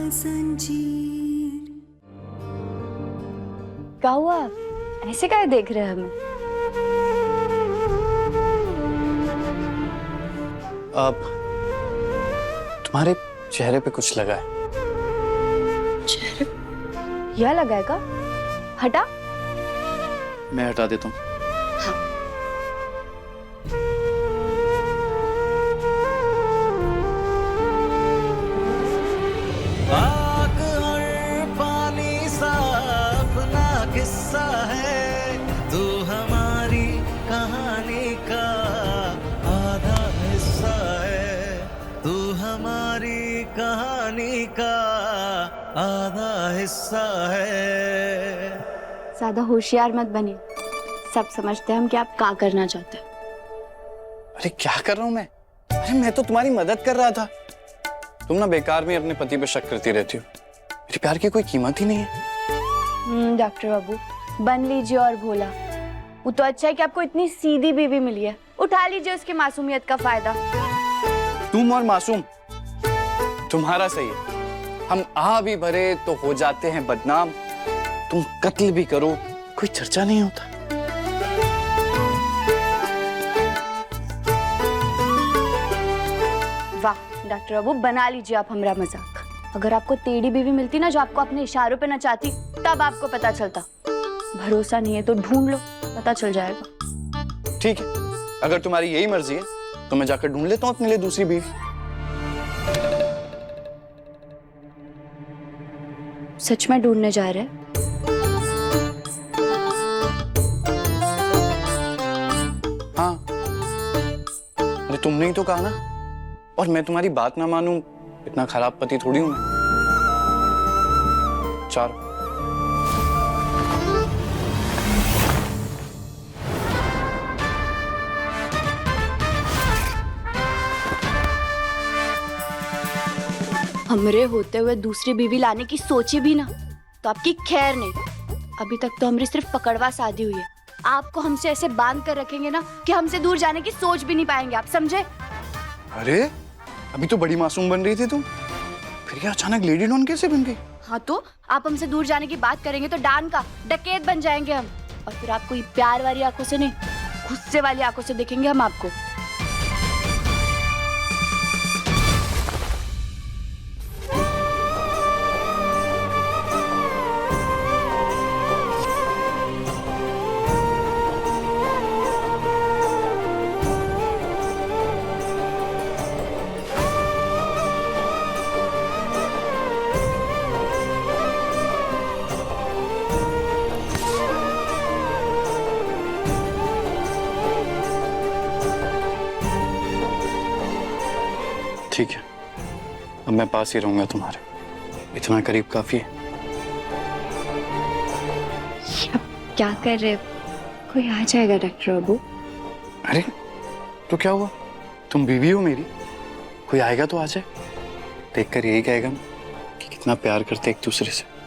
जंजीर। क्या हुआ? ऐसे क्या देख रहे हैं हमें? अब तुम्हारे चेहरे पे कुछ लगा है। चेहरे? यह लगाएगा? हटा। मैं हटा देता हूँ। आग और पानी सा अपना किस्सा है, तू हमारी कहानी का आधा हिस्सा है, तू हमारी कहानी का आधा हिस्सा है। ज्यादा होशियार मत बनिए, सब समझते हैं हम कि आप क्या करना चाहते हैं। अरे क्या कर रहा हूँ मैं? अरे मैं तो तुम्हारी मदद कर रहा था। तुम ना बेकार में अपने पति पे शक करती रहती हो। मेरे प्यार की कोई कीमत ही नहीं है। डॉक्टर बाबू, बन लीजिए और भोला। वो तो अच्छा है कि आपको इतनी सीधी बीवी मिली है। उठा लीजिए उसकी मासूमियत का फायदा। तुम और मासूम, तुम्हारा सही है। हम आ भी भरे तो हो जाते हैं बदनाम। तुम कत्ल भी करो, कोई चर्चा नहीं होता। वाह डॉक्टर बाबू, बना लीजिए आप हमारा मजाक। अगर आपको टेढ़ी बीवी मिलती ना जो आपको अपने इशारों पे नचाती, तब आपको पता चलता। भरोसा नहीं है तो ढूंढ लो, पता चल जाएगा। ठीक है, अगर तुम्हारी यही मर्जी है तो मैं जाकर ढूंढ लेता हूँ अपने लिए दूसरी बीवी। सच में ढूंढने जा रहे हैं? हाँ, अरे तुमने ही तो कहा ना। और मैं तुम्हारी बात ना मानूं, इतना खराब पति थोड़ी हूं मैं। चार। हमरे होते हुए दूसरी बीवी लाने की सोची भी ना तो आपकी खैर नहीं। अभी तक तो हमारी सिर्फ पकड़वा शादी हुई है। आपको हमसे ऐसे बांध कर रखेंगे ना कि हमसे दूर जाने की सोच भी नहीं पाएंगे, आप समझे? अरे अभी तो बड़ी मासूम बन रही थी तुम, फिर ये अचानक लेडी डॉन कैसे बन गई? हाँ तो आप हमसे दूर जाने की बात करेंगे तो डान का डकैत बन जाएंगे हम। और फिर आपको ये प्यार वाली आंखों से नहीं, गुस्से वाली आंखों से देखेंगे हम आपको। ठीक है, अब मैं पास ही रहूंगा तुम्हारे। इतना करीब काफी है। क्या कर रहे? कोई आ जाएगा डॉक्टर बाबू। अरे तो क्या हुआ, तुम बीवी हो मेरी, कोई आएगा तो आ जाए। देखकर यही कहेगा कि कितना प्यार करते एक दूसरे से।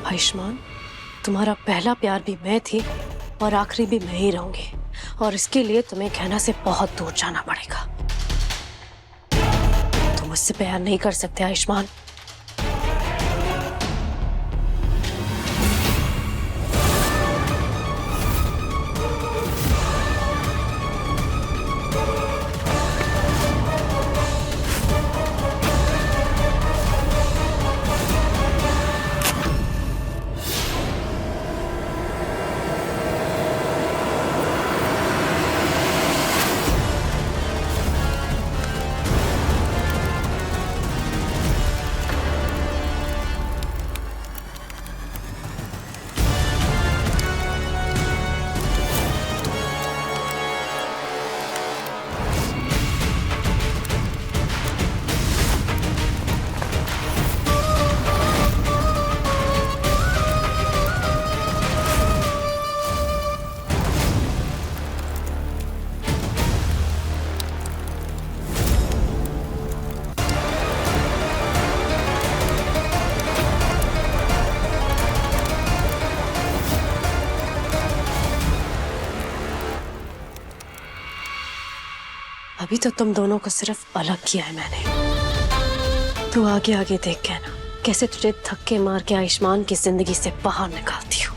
आयुष्मान, तुम्हारा पहला प्यार भी मैं थी और आखिरी भी मैं ही रहूंगी, और इसके लिए तुम्हें कहना से बहुत दूर जाना पड़ेगा। तुम मुझसे प्यार नहीं कर सकते आयुष्मान। अभी तो तुम दोनों को सिर्फ अलग किया है मैंने। तू आगे आगे देख के ना कैसे तुझे धक्के मार के आयुष्मान की जिंदगी से बाहर निकालती हूँ।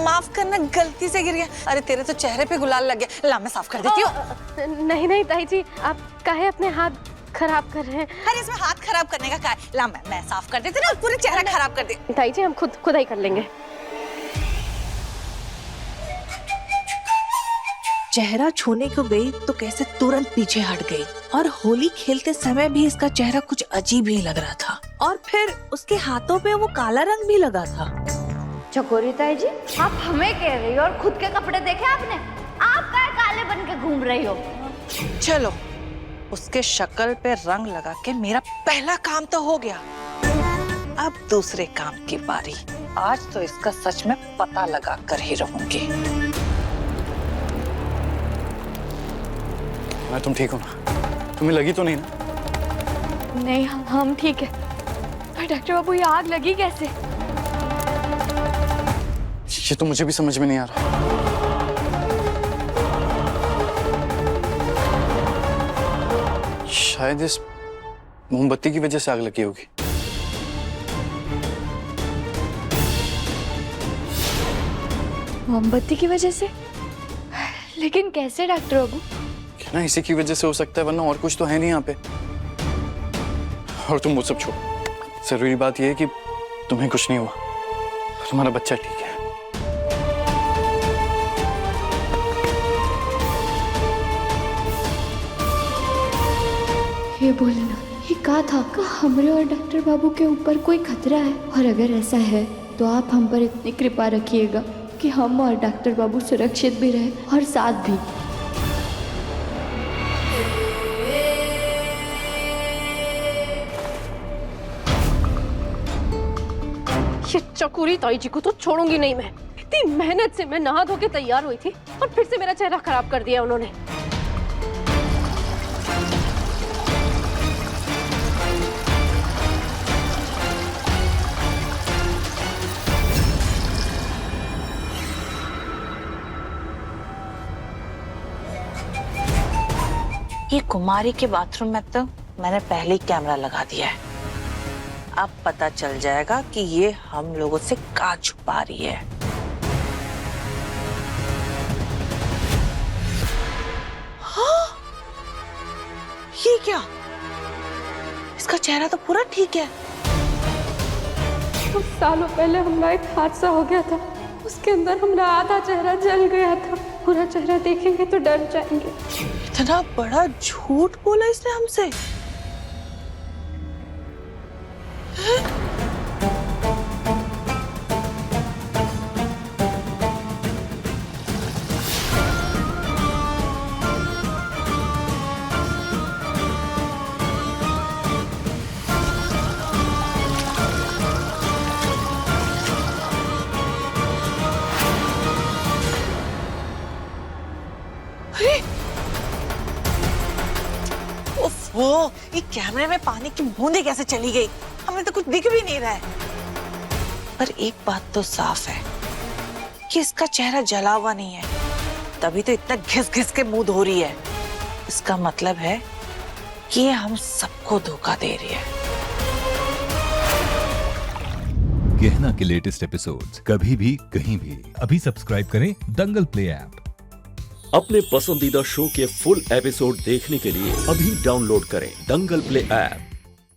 माफ करना, गलती से गिर गया। अरे तेरे तो चेहरे पे गुलाल लग गया। ला मैं साफ कर देती हूँ। नहीं नहीं ताई जी, आप काहे अपने हाथ खराब कर रहे हैं? अरे इसमें हाथ खराब करने का क्या है? ला मैं साफ कर देती ना, पूरे चेहरा खराब कर दे। ताई जी हम खुद ही कर लेंगे। चेहरा छूने को गई तो कैसे तुरंत पीछे हट गई, और होली खेलते समय भी इसका चेहरा कुछ अजीब ही लग रहा था, और फिर उसके हाथों पे वो काला रंग भी लगा था। चकोरी ताई जी, आप हमें कह रही हो और खुद के कपड़े देखे आपने? आप क्या काले बन के घूम रही हो? चलो, उसके शक्ल पे रंग लगा के मेरा पहला काम तो हो गया। अब दूसरे काम की बारी। आज तो इसका सच में पता लगा कर ही रहूंगी। मैं तुम ठीक हो ना? तुम्हें लगी तो नहीं ना? नहीं, हम ठीक है। पर डॉक्टर बाबू, ये आग लगी कैसे? ये तो मुझे भी समझ में नहीं आ रहा। शायद इस मोमबत्ती की वजह से आग लगी होगी। मोमबत्ती की वजह से? लेकिन कैसे डॉक्टर बाबू? क्या ना इसी की वजह से हो सकता है, वरना और कुछ तो है नहीं यहाँ पे। और तुम वो सब छोड़ो, जरूरी बात यह है कि तुम्हें कुछ नहीं हुआ और हमारा बच्चा ठीक है। ये बोले ना, ये कहा था कि हमरे और डॉक्टर बाबू के ऊपर कोई खतरा है, और अगर ऐसा है तो आप हम पर इतनी कृपा रखिएगा कि हम और डॉक्टर बाबू सुरक्षित भी रहे और साथ भी। ये चकोरी ताई जी को तो छोड़ूंगी नहीं मैं। इतनी मेहनत से मैं नहा धो के तैयार हुई थी और फिर से मेरा चेहरा खराब कर दिया उन्होंने। ये कुमारी के बाथरूम में तो मैंने पहले ही कैमरा लगा दिया है। अब पता चल जाएगा कि ये हम लोगों से क्या छुपा रही है। हाँ? ये क्या? इसका चेहरा तो पूरा ठीक है। कुछ सालों पहले हमारा एक हादसा हो गया था, उसके अंदर हमारा आधा चेहरा जल गया था। पूरा चेहरा देखेंगे तो डर जाएंगे। इतना बड़ा झूठ बोला इसने हमसे। वो ये कैमरे में पानी की बूंदें कैसे चली गई? हमें तो कुछ दिख भी नहीं रहा है। पर एक बात तो साफ है कि इसका चेहरा जला हुआ नहीं है, तभी तो इतना घिस घिस के मुंह धो रही है। इसका मतलब है कि ये हम सबको धोखा दे रही है। गहना के लेटेस्ट एपिसोड्स कभी भी कहीं भी अभी सब्सक्राइब करें दंगल प्ले ऐप। अपने पसंदीदा शो के फुल एपिसोड देखने के लिए अभी डाउनलोड करें दंगल प्ले ऐप।